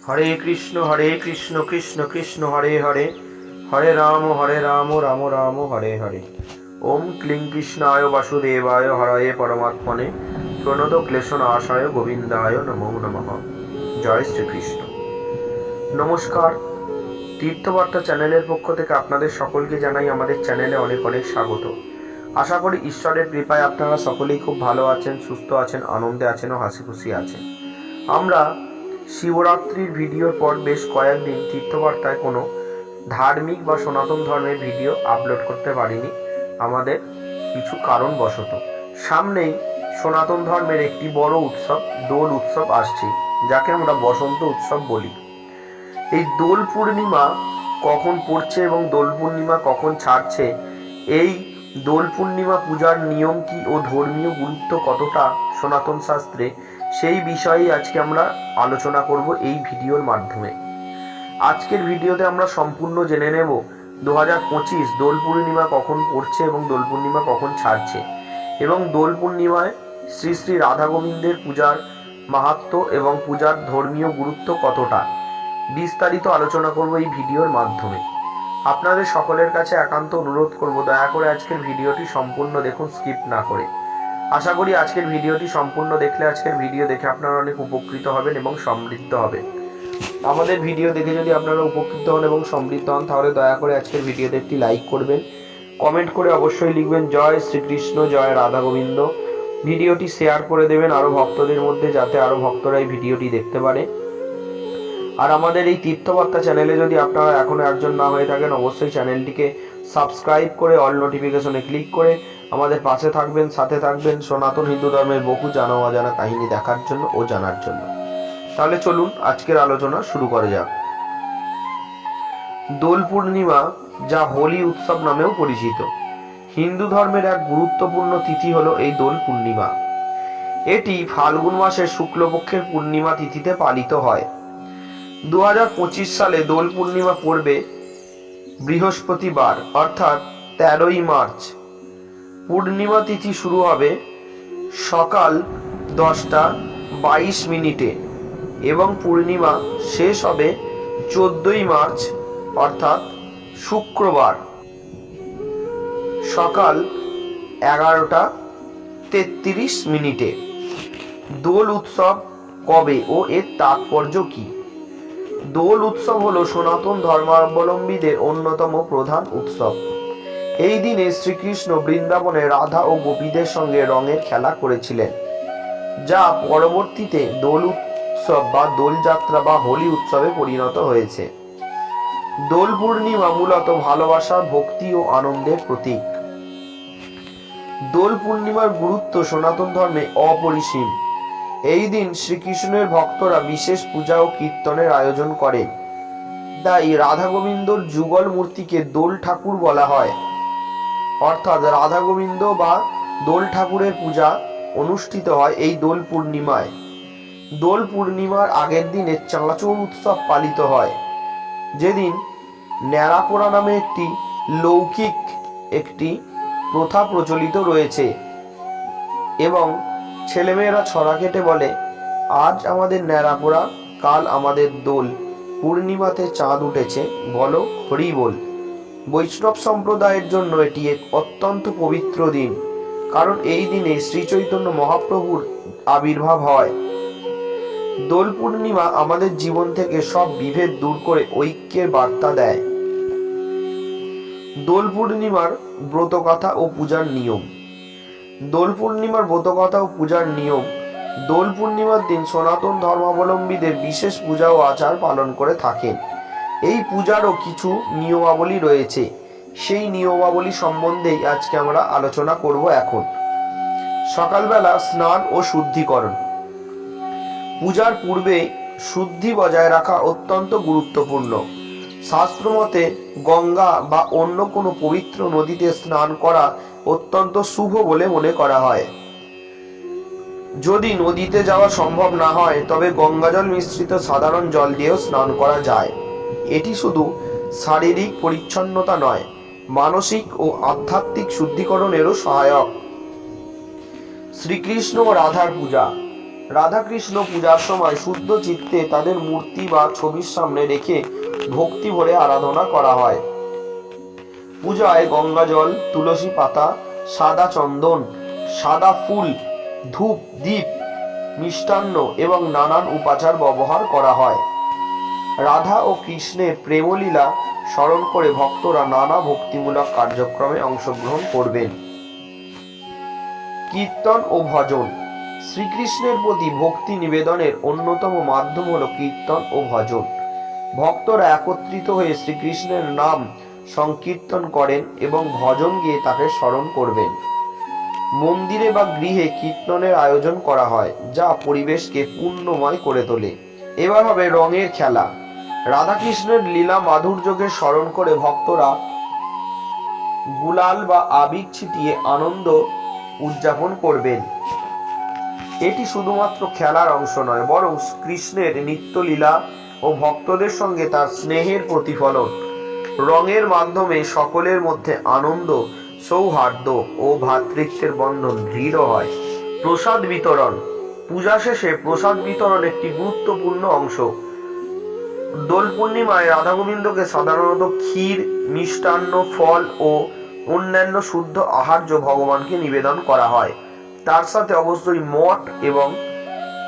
হরে কৃষ্ণ কৃষ্ণ কৃষ্ণ হরে হরে, হরে রাম রাম রাম হরে হরে। ওম ক্লিং কৃষ্ণায় বাসুদেবায় হরয়ে পরমাত্মনে প্রণত ক্লেশনাশায় গোবিন্দায় নমো নমঃ। জয় শ্রীকৃষ্ণ। নমস্কার, তীর্থবার্তা চ্যানেলের পক্ষ থেকে আপনাদের সকলকে জানাই আমাদের চ্যানেলে অনেক অনেক স্বাগত। আশা করি ঈশ্বরের কৃপায় আপনারা সকলেই খুব ভালো আছেন, সুস্থ আছেন, আনন্দে আছেন ও হাসি খুশি আছেন। আমরা শিবরাত্রির ভিডিওর পর বেশ কয়েকদিন তীর্থবার্তায় কোনো ধার্মিক বা সনাতন ধর্মের ভিডিও আপলোড করতে পারিনি, আমাদের কিছু কারণবশত। সামনেই সনাতন ধর্মের একটি বড় উৎসব দোল উৎসব আসছে, যাকে আমরা বসন্ত উৎসব বলি। এই দোল পূর্ণিমা কখন পড়ছে এবং দোল পূর্ণিমা কখন ছাড়ছে, এই দোল পূর্ণিমা পূজার নিয়ম কি ও ধর্মীয় গুরুত্ব কতটা সনাতন শাস্ত্রে, সেই বিষয়ে আজকে আমরা আলোচনা করব এই ভিডিওর মাধ্যমে। আজকের ভিডিওতে আমরা সম্পূর্ণ জেনে নেব 2025 দোল পূর্ণিমা কখন পড়ছে এবং দোল পূর্ণিমা কখন ছাড়ছে, এবং দোল পূর্ণিমায় শ্রী শ্রী রাধা গোবিন্দের পূজার মাহাত্ম্য এবং পূজার ধর্মীয় গুরুত্ব কতটা, বিস্তারিত আলোচনা করব এই ভিডিওর মাধ্যমে। আপনাদের সকলের কাছে একান্ত অনুরোধ করব, দয়া করে আজকের ভিডিওটি সম্পূর্ণ দেখুন, স্কিপ না করে। আশা করি আজকের ভিডিওটি সম্পূর্ণ দেখলে আজকের ভিডিও দেখে আপনারা অনেক উপকৃত হবেন এবং সমৃদ্ধ হবেন। আমাদের ভিডিও দেখে যদি আপনারা উপকৃত হন এবং সমৃদ্ধ হন, তাহলে দয়া করে আজকের ভিডিওতে একটি লাইক করবেন, কমেন্ট করে অবশ্যই লিখবেন জয় শ্রীকৃষ্ণ, জয় রাধা গোবিন্দ। ভিডিওটি শেয়ার করে দেবেন আরও ভক্তদের মধ্যে, যাতে আরও ভক্তরা এই ভিডিওটি দেখতে পারে। আর আমাদের এই তীর্থবার্তা চ্যানেলে যদি আপনারা এখনো একজন না হয়ে থাকেন, অবশ্যই চ্যানেলটিকে সাবস্ক্রাইব করে অল নোটিফিকেশনে ক্লিক করে আমাদের পাশে থাকবেন, সাথে থাকবেন সনাতন হিন্দু ধর্মের বহু জানা অজানা কাহিনী দেখার জন্য ও জানার জন্য। তাহলে চলুন আজকের আলোচনা শুরু করা যাক। দোল পূর্ণিমা, যা হোলি উৎসব নামেও পরিচিত, হিন্দু ধর্মের এক গুরুত্বপূর্ণ তিথি হলো এই দোল পূর্ণিমা। এটি ফাল্গুন মাসের শুক্লপক্ষের পূর্ণিমা তিথিতে পালিত হয়। 2025 সালে দোল পূর্ণিমা পড়বে বৃহস্পতিবার, অর্থাৎ 13ই মার্চ। পূর্ণিমা তিথি শুরু হবে সকাল 10:22 এবং পূর্ণিমা শেষ হবে 14ই মার্চ, অর্থাৎ শুক্রবার সকাল 11:33। দোল উৎসব কবে ও এর তাৎপর্য কি? দোল উৎসব হলো সনাতন ধর্মাবলম্বীদের অন্যতম প্রধান উৎসব। এই দিনে শ্রীকৃষ্ণ বৃন্দাবনে রাধা ও গোপীদের সঙ্গে রঙের খেলা করেছিলেন, যা পরবর্তীতে দোল উৎসব বা দোলযাত্রা বা হোলি উৎসবে পরিণত হয়েছে। দোল পূর্ণিমা মূলত ভালোবাসা, ভক্তি ও আনন্দের প্রতীক। দোল পূর্ণিমার গুরুত্ব সনাতন ধর্মে অপরিসীম। এই দিন শ্রীকৃষ্ণের ভক্তরা বিশেষ পূজা ও কীর্তনের আয়োজন করেন। তাই রাধা গোবিন্দর যুগল মূর্তিকে দোল ঠাকুর বলা হয়, অর্থাৎ রাধা গোবিন্দ বা দোল ঠাকুরের পূজা অনুষ্ঠিত হয় এই দোল পূর্ণিমায়। দোল পূর্ণিমার আগের দিনে চাঁচর উৎসব পালিত হয়, যেদিন ন্যাড়াপোড়া নামে একটি লৌকিক প্রথা প্রচলিত রয়েছে, এবং ছেলেমেয়েরা ছড়া কেটে বলে, আজ আমাদের ন্যাড়াপোড়া, কাল আমাদের দোল, পূর্ণিমাতে চাঁদ উঠেছে, বলো হরি বল। বৈষ্ণব সম্প্রদায়ের জন্য এটি এক অত্যন্ত পবিত্র দিন, কারণ এই দিনে শ্রী চৈতন্য মহাপ্রভুর আবির্ভাব হয়। দোল পূর্ণিমা আমাদের জীবন থেকে সব বিভেদ দূর করে ঐক্যের বার্তা দেয়। দোল পূর্ণিমার ব্রতকথা ও পূজার নিয়ম। দোল পূর্ণিমার ব্রতকথা ও পূজার নিয়ম। দোল পূর্ণিমার দিন সনাতন ধর্মাবলম্বীদের বিশেষ পূজা ও আচার পালন করে থাকেন। এই পূজারও কিছু নিয়মাবলী রয়েছে, সেই নিয়মাবলী সম্বন্ধেই আজকে আমরা আলোচনা করব। এখন সকালবেলা স্নান ও শুদ্ধিকরণ। পূজার পূর্বে শুদ্ধি বজায় রাখা অত্যন্ত গুরুত্বপূর্ণ। শাস্ত্রমতে গঙ্গা বা অন্য কোনো পবিত্র নদীতে স্নান করা অত্যন্ত শুভ বলে মনে করা হয়। যদি নদীতে যাওয়া সম্ভব না হয়, তবে গঙ্গাজল মিশ্রিত সাধারণ জল দিয়েও স্নান করা যায়। এটি শুধু শারীরিক পরিচ্ছন্নতা নয়, মানসিক ও আধ্যাত্মিক শুদ্ধিকরণেরও সহায়ক। শ্রীকৃষ্ণ ও রাধার পূজা। রাধাকৃষ্ণ পূজার সময় শুদ্ধ চিত্তে তাদের মূর্তি বা ছবির সামনে রেখে ভক্তি ভরে আরাধনা করা হয়। পূজায় গঙ্গা জল, তুলসী পাতা, সাদা চন্দন, সাদা ফুল, ধূপ, দীপ, মিষ্টান্ন এবং নানান উপাচার ব্যবহার করা হয়। রাধা ও কৃষ্ণের প্রেমলীলা স্মরণ করে ভক্তরা নানা ভক্তিমূলক কার্যক্রমে অংশগ্রহণ করবেন। কীর্তন ও ভজন। শ্রীকৃষ্ণের প্রতি ভক্তি নিবেদনের অন্যতম মাধ্যম হল কীর্তন ও ভজন। ভক্তরা একত্রিত হয়ে শ্রীকৃষ্ণের নাম সংকীর্তন করেন এবং ভজন গেয়ে তাকে স্মরণ করবেন। মন্দিরে বা গৃহে কীর্তনের আয়োজন করা হয়, যা পরিবেশকে পূর্ণময় করে তোলে। এবার হবে রঙের খেলা। রাধাকৃষ্ণের লীলা মাধুর্যকে স্মরণ করে ভক্তরা গুলাল বা আবির ছিটিয়ে আনন্দ উদযাপন করবেন। এটি শুধুমাত্র খেলার অংশ নয়, বরং কৃষ্ণের নিত্যলীলা ও ভক্তদের সঙ্গে তার স্নেহের প্রতিফলন। রঙের মাধ্যমে সকলের মধ্যে আনন্দ, সৌহার্দ্য ও ভ্রাতৃত্বের বন্ধন দৃঢ় হয়। প্রসাদ বিতরণ। পূজা শেষে প্রসাদ বিতরণ একটি গুরুত্বপূর্ণ অংশ। দোল পূর্ণিমায় রাধা গোবিন্দকে সাধারণত ক্ষীর, মিষ্টান্ন, ফল ও অন্যান্য শুদ্ধ আহার্য ভগবানকে নিবেদন করা হয়। তার সাথে অবশ্যই মঠ এবং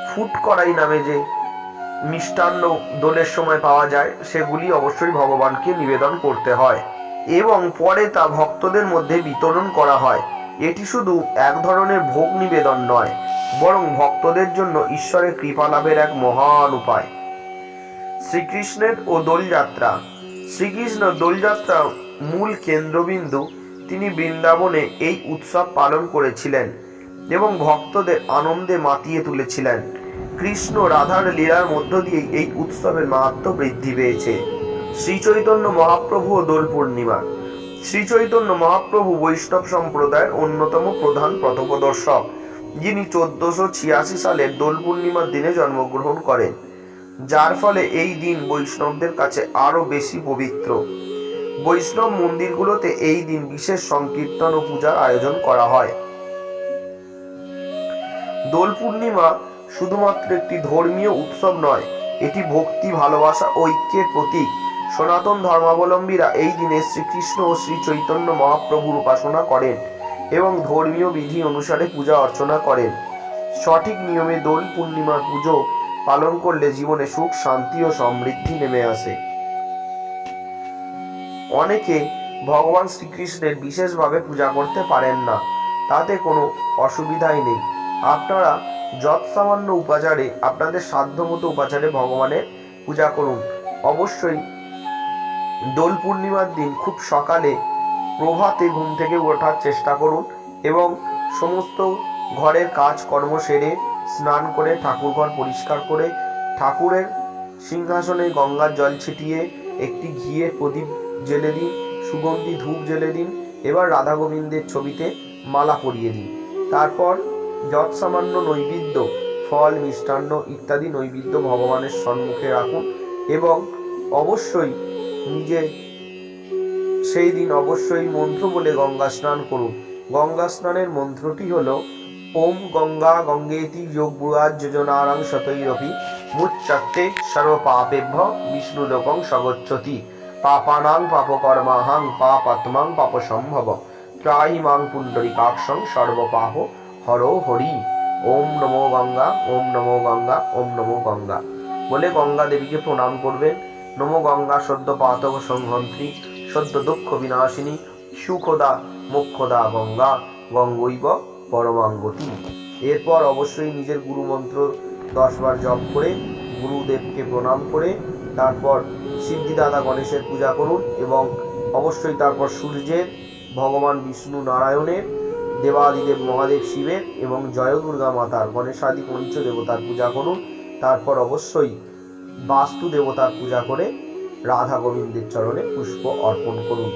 ফুট কড়াই নামে যে মিষ্টান্ন দোলের সময় পাওয়া যায়, সেগুলি অবশ্যই ভগবানকে নিবেদন করতে হয় এবং পরে তা ভক্তদের মধ্যে বিতরণ করা হয়। এটি শুধু এক ধরনের ভোগ নিবেদন নয়, বরং ভক্তদের জন্য ঈশ্বরের কৃপা লাভের এক মহান উপায়। শ্রীকৃষ্ণের ও দোলযাত্রা। শ্রীকৃষ্ণ দোলযাত্রা মূল কেন্দ্রবিন্দু। তিনি বৃন্দাবনে এই উৎসব পালন করেছিলেন এবং ভক্তদের আনন্দে মাতিয়ে তুলেছিলেন। কৃষ্ণ রাধার লীলার মধ্য দিয়ে এই উৎসবের মাহাত্ম্য বৃদ্ধি পেয়েছে। শ্রী চৈতন্য মহাপ্রভু ও দোল পূর্ণিমা। শ্রী চৈতন্য মহাপ্রভু বৈষ্ণব সম্প্রদায়ের অন্যতম প্রধান পথপ্রদর্শক, যিনি 1486 সালের দোল পূর্ণিমার দিনে জন্মগ্রহণ করেন, যার ফলে এই দিন বৈষ্ণবদের কাছে আরো বেশি পবিত্র। বৈষ্ণব মন্দিরগুলোতে এই দিন বিশেষ সংকীর্তন ও পূজার আয়োজন করা হয়। দোল পূর্ণিমা শুধুমাত্র একটি ধর্মীয় উৎসব নয়, এটি ভক্তি, ভালোবাসা, ঐক্যের প্রতীক। সনাতন ধর্মাবলম্বীরা এই দিনে শ্রীকৃষ্ণ ও শ্রী চৈতন্য মহাপ্রভুর উপাসনা করেন এবং ধর্মীয় বিধি অনুসারে পূজা অর্চনা করেন। সঠিক নিয়মে দোল পূর্ণিমার পুজো পালন করলে জীবনে সুখ, শান্তি ও সমৃদ্ধি নেমে আসে। অনেকে ভগবান শ্রীকৃষ্ণের বিশেষভাবে পূজা করতে পারেন না, তাতে কোনো অসুবিধাই নেই। আপনারা যৎ সামান্য উপাচারে, আপনাদের সাধ্যমতো উপাচারে ভগবানের পূজা করুন। অবশ্যই দোল পূর্ণিমার দিন খুব সকালে প্রভাতে ঘুম থেকে ওঠার চেষ্টা করুন এবং সমস্ত ঘরের কাজকর্ম সেরে স্নান করে ঠাকুরঘর পরিষ্কার করে ঠাকুরের সিংহাসনে গঙ্গার জল ছিটিয়ে একটি ঘিয়ের প্রদীপ জ্বেলে দিন, সুগন্ধি ধূপ জ্বেলে দিন, এবার রাধা গোবিন্দের ছবিতে মালা পরিয়ে দিন। তারপর যৎ সামান্য নৈবেদ্য, ফল, মিষ্টান্ন ইত্যাদি নৈবেদ্য ভগবানের সম্মুখে রাখুন এবং অবশ্যই নিজে সেই দিন অবশ্যই মন্ত্র বলে গঙ্গা স্নান করুন। গঙ্গা স্নানের মন্ত্রটি হলো ওম গঙ্গা গঙ্গেতি যোগবুড়াজ যোজনারাং শতৈরপি মুচ্চক্তে সর্বপাপেভ্য বিষ্ণুলোকং সগচ্ছতি পাপানাং পাপকর্মাহাং পাপাত্মাং পাপসম্ভব ত্রাহি মাং পুণ্ডরিকাক্ষং সর্বপাপ হরো হরি। ওম নমো গঙ্গা, ওম নমো গঙ্গা, ওম নমো গঙ্গা বলে গঙ্গা দেবীকে প্রণাম করবেন। নমো গঙ্গা সদ্য পাতক সংহন্ত্রী, সদ্য দুঃখ বিনাশিনী, সুখদা মোক্ষদা গঙ্গা, গঙ্গৈব পরমাঙ্গতি। এরপর অবশ্যই নিজের গুরু মন্ত্র 10 বার জপ করে গুরুদেবকে প্রণাম করে তারপর সিদ্ধিদাতা গণেশের পূজা করুন এবং অবশ্যই তারপর সূর্যের, ভগবান বিষ্ণু নারায়ণের, দেবাদিদেব মহাদেব শিবের এবং জয় দুর্গা মাতার, গণেশাদি পঞ্চ দেবতার পূজা করুন। তারপর অবশ্যই বাস্তু দেবতার পূজা করে রাধা গোবিন্দের চরণে পুষ্প অর্পণ করুন।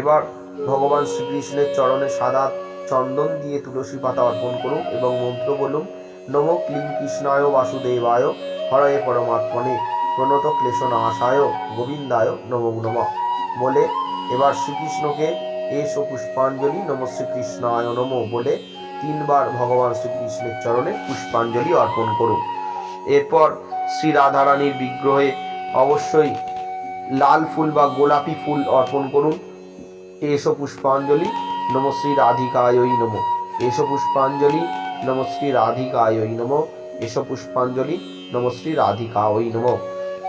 এবার ভগবান শ্রীকৃষ্ণের চরণে সাদা চন্দন দিয়ে তুলসী পাতা অর্পণ করুন এবং মন্ত্র বলুন নমো ক্লীং কৃষ্ণায় বাসুদেবায় হরয়ে পরমাত্মনে প্রণত ক্লেশনাশায় গোবিন্দায় নমো নমঃ বলে এবার শ্রীকৃষ্ণকে এসো পুষ্পাঞ্জলি নমঃ শ্রীকৃষ্ণায় নমঃ বলে 3বার ভগবান শ্রীকৃষ্ণের চরণে পুষ্পাঞ্জলি অর্পণ করুন। এরপর শ্রী রাধারানীর বিগ্রহে অবশ্যই লাল ফুল বা গোলাপি ফুল অর্পণ করুন। এসো পুষ্পাঞ্জলি নম শ্রী রাধিকায়ই নম, এসো পুষ্পাঞ্জলি নম শ্রী রাধিকায়ই নম, এসো পুষ্পাঞ্জলি নম শ্রী রাধিকায়ই নম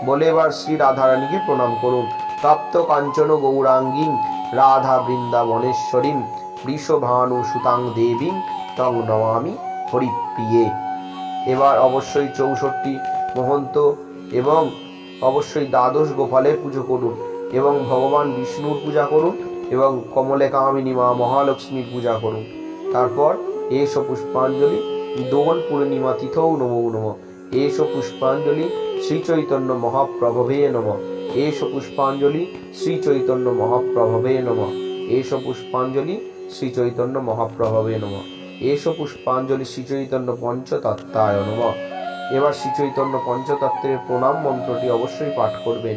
বলে এবার শ্রী রাধারানীকে প্রণাম করুন। তপ্ত কাঞ্চন গৌরাঙ্গীং রাধা বৃন্দাবনেশ্বরীম বৃষভানু সুতাং দেবীং তং নমামি হরিপ্রিয়ে। এবার অবশ্যই 64 মহন্ত এবং অবশ্যই দ্বাদশ গোপালের পুজো করুন এবং ভগবান বিষ্ণুর পূজা করুন এবং কমলে কামিনী মা মহালক্ষ্মীর পূজা করুন। তারপর এসো পুষ্পাঞ্জলি দোল পূর্ণিমা তিথৌ নমো নম, এসো পুষ্পাঞ্জলি শ্রী চৈতন্য মহাপ্রভবে নম, এসো পুষ্পাঞ্জলি শ্রী চৈতন্য মহাপ্রভবে নম, এসো পুষ্পাঞ্জলি শ্রী চৈতন্য মহাপ্রভবে নম, এসো পুষ্পাঞ্জলি শ্রী চৈতন্য পঞ্চতত্ত্বায় নম। এবার শ্রী চৈতন্য পঞ্চতত্ত্বের প্রণাম মন্ত্রটি অবশ্যই পাঠ করবেন।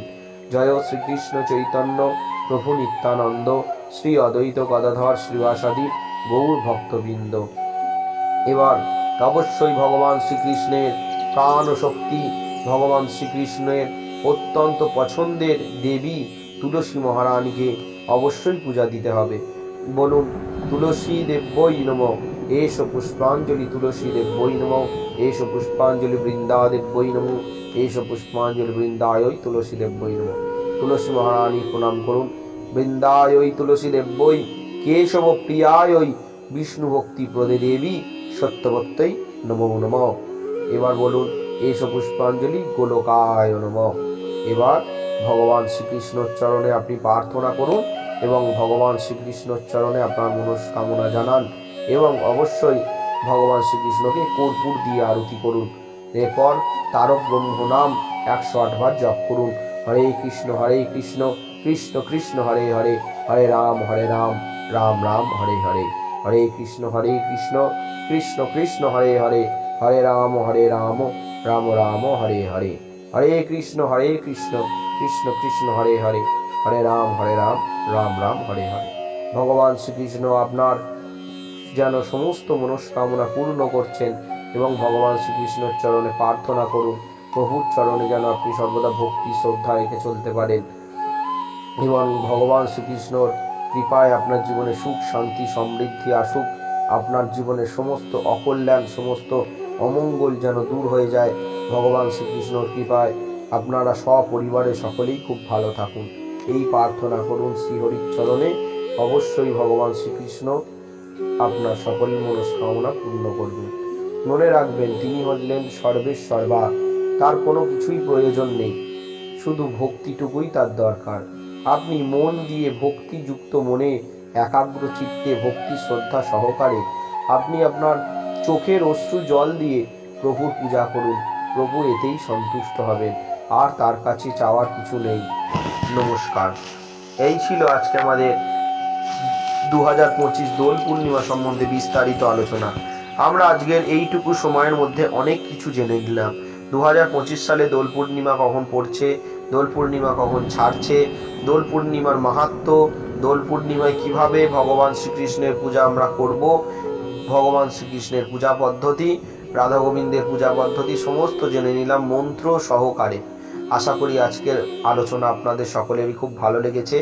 জয় শ্রীকৃষ্ণ চৈতন্য প্রভু নিত্যানন্দ শ্রী অদ্বৈত গদাধর শ্রীবাসাদি গৌর ভক্তবৃন্দ। এবার অবশ্যই ভগবান শ্রীকৃষ্ণের প্রাণ শক্তি, ভগবান শ্রীকৃষ্ণের অত্যন্ত পছন্দের দেবী তুলসী মহারানীকে অবশ্যই পূজা দিতে হবে। বলুন তুলসী দেব্যই নমঃ, এসো পুষ্পাঞ্জলি তুলসী দেব্যই নমঃ, এসো পুষ্পাঞ্জলি বৃন্দা দেব্যই নমঃ, এসো পুষ্পাঞ্জলি বৃন্দায়ই তুলসী দেব্যই নমঃ। তুলসী মহারানী প্রণাম করুন। বৃন্দায়ই তুলসী দেব্যই কেশব প্রিয়ায়ই বিষ্ণু ভক্তি প্রদে দেবী সত্যবত্যই নমো নমঃ। এবার বলুন এসো পুষ্পাঞ্জলি গোলকায় নমঃ। এবার ভগবান শ্রীকৃষ্ণর চরণে আপনি প্রার্থনা করুন এবং ভগবান শ্রীকৃষ্ণর চরণে আপনার মনস্কামনা জানান এবং অবশ্যই ভগবান শ্রীকৃষ্ণকে কর্পূর দিয়ে আরতি করুন। এরপর তারক ব্রহ্ম নাম 108 বার জপ করুন। হরে কৃষ্ণ কৃষ্ণ কৃষ্ণ হরে হরে, হরে রাম রাম রাম হরে হরে, হরে কৃষ্ণ কৃষ্ণ কৃষ্ণ হরে হরে, হরে রাম রাম রাম হরে হরে, হরে কৃষ্ণ কৃষ্ণ কৃষ্ণ হরে হরে, হরে রাম রাম রাম হরে হরে। ভগবান শ্রীকৃষ্ণ আপনার যেন সমস্ত মনস্কামনা পূর্ণ করছেন এবং ভগবান শ্রীকৃষ্ণের চরণে প্রার্থনা করুন প্রভুর চরণে যেন আপনি সর্বদা ভক্তি শ্রদ্ধা রেখে চলতে পারেন এবং ভগবান শ্রীকৃষ্ণর কৃপায় আপনার জীবনে সুখ শান্তি সমৃদ্ধি আসুক, আপনার জীবনে সমস্ত অকল্যাণ সমস্ত অমঙ্গল যেন দূর হয়ে যায়। ভগবান শ্রীকৃষ্ণর কৃপায় আপনারা সপরিবারে সকলেই খুব ভালো থাকুন, এই প্রার্থনা করুন শ্রীহরির চরণে। অবশ্যই ভগবান শ্রীকৃষ্ণ আপনার সকল মনস্কামনা পূর্ণ করবেন। মনে রাখবেন তিনি হলেন সর্বেশ্বর্বা, তার কোনো কিছুই প্রয়োজন নেই, শুধু ভক্তিটুকুই তার দরকার। আপনি মন দিয়ে ভক্তিযুক্ত মনে একাগ্র চিত্তে ভক্তি শ্রদ্ধা সহকারে আপনি আপনার চোখের অশ্রু জল দিয়ে প্রভুর পূজা করুন, প্রভু এতেই সন্তুষ্ট হবেন, আর তার কাছে চাওয়ার কিছু নেই। নমস্কার। এই ছিল আজকে আমাদের 2025 দোল পূর্ণিমা সম্বন্ধে বিস্তারিত আলোচনা। আমরা আজকের এইটুকু সময়ের মধ্যে অনেক কিছু জেনে নিলাম। 2025 সালে দোল পূর্ণিমা কখন পড়ছে, দোল পূর্ণিমা কখন ছাড়ছে, দোল পূর্ণিমার মাহাত্ম্য, দোল পূর্ণিমায় কিভাবে ভগবান শ্রীকৃষ্ণের পূজা আমরা করব, ভগবান শ্রীকৃষ্ণের পূজা পদ্ধতি, রাধা গোবিন্দের পূজা পদ্ধতি সমস্ত জেনে নিলাম মন্ত্র সহকারে। আশা করি আজকের আলোচনা আপনাদের সকলেরই খুব ভালো লেগেছে।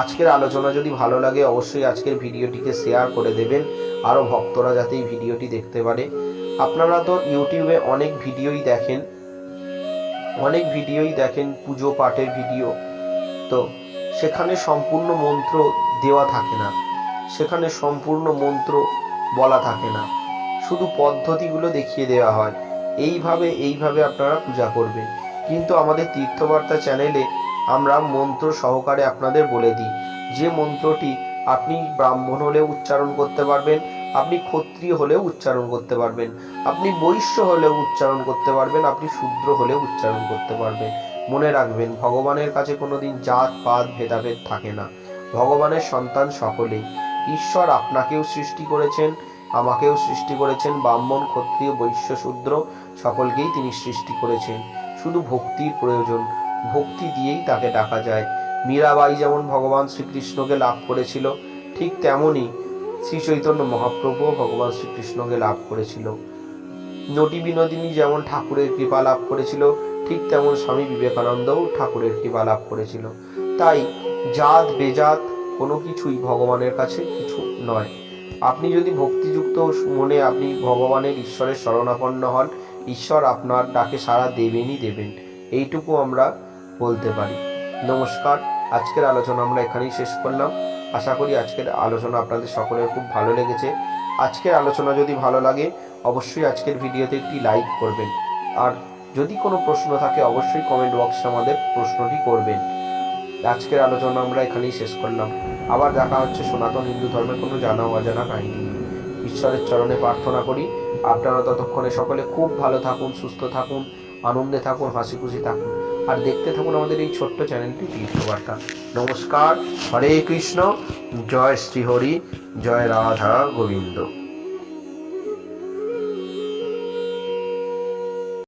আজকের আলোচনা যদি ভালো লাগে অবশ্যই আজকের ভিডিওটিকে শেয়ার করে দেবেন, আরও ভক্তরা যাতে এই ভিডিওটি দেখতে পারে। আপনারা তো ইউটিউবে অনেক ভিডিওই দেখেন পুজো পাঠের ভিডিও, তো সেখানে সম্পূর্ণ মন্ত্র দেওয়া থাকে না, সেখানে সম্পূর্ণ মন্ত্র বলা থাকে না, শুধু পদ্ধতিগুলো দেখিয়ে দেওয়া হয়, এইভাবে আপনারা পূজা করবেন। কিন্তু আমাদের তীর্থবার্তা চ্যানেলে আমরা মন্ত্র সহকারে আপনাদের বলে দিই, যে মন্ত্রটি আপনি ব্রাহ্মণ হলেও উচ্চারণ করতে পারবেন, আপনি ক্ষত্রিয় হলেও উচ্চারণ করতে পারবেন, আপনি বৈশ্য হলেও উচ্চারণ করতে পারবেন, আপনি শূদ্র হলেও উচ্চারণ করতে পারবেন। মনে রাখবেন ভগবানের কাছে কোনোদিন জাত পাত ভেদাভেদ থাকে না, ভগবানের সন্তান সকলেই। ঈশ্বর আপনাকেও সৃষ্টি করেছেন, আমাকেও সৃষ্টি করেছেন, ব্রাহ্মণ ক্ষত্রিয় বৈশ্য শূদ্র সকলকেই তিনি সৃষ্টি করেছেন। শুধু ভক্তির প্রয়োজন, ভক্তি দিয়েই তাকে ডাকা যায়। মীরাবাই যেমন ভগবান শ্রীকৃষ্ণকে লাভ করেছিল, ঠিক তেমনি শ্রী চৈতন্য মহাপ্রভু ভগবান শ্রীকৃষ্ণকে লাভ করেছিল। নটি বিনোদিনী যেমন ঠাকুরের কৃপা লাভ করেছিল, ঠিক তেমন স্বামী বিবেকানন্দও ঠাকুরের কৃপা লাভ করেছিল। তাই জাত বেজাত কোনো কিছুই ভগবানের কাছে কিছু নয়। আপনি যদি ভক্তিযুক্ত মনে আপনি ভগবানের ঈশ্বরের শরণাপন্ন হন, ঈশ্বর আপনার ডাকে সাড়া দেবেনই দেবেন, এইটুকু আমরা বলতে পারি। নমস্কার, আজকের আলোচনা আমরা এখানেই শেষ করলাম। আশা করি আজকের আলোচনা আপনাদের সকলের খুব ভালো লেগেছে। আজকের আলোচনা যদি ভালো লাগে অবশ্যই আজকের ভিডিওতে একটি লাইক করবেন, আর যদি কোনো প্রশ্ন থাকে অবশ্যই কমেন্ট বক্সে আমাদের প্রশ্নটি করবেন। আজকের আলোচনা আমরা এখানেই শেষ করলাম। আবার দেখা হচ্ছে সনাতন হিন্দু ধর্মের কোনো জানা অজানা কাহিনী নিয়ে। ঈশ্বরের চরণে প্রার্থনা করি আপনারা ততক্ষণে সকলে খুব ভালো থাকুন, সুস্থ থাকুন, আনন্দে থাকুন, হাসি খুশি থাকুন, আর দেখতে থাকুন আমাদের এই ছোট্ট চ্যানেলটি তীর্থবার্তা। নমস্কার, হরে কৃষ্ণ, জয় শ্রী হরি, জয় রাধা গোবিন্দ।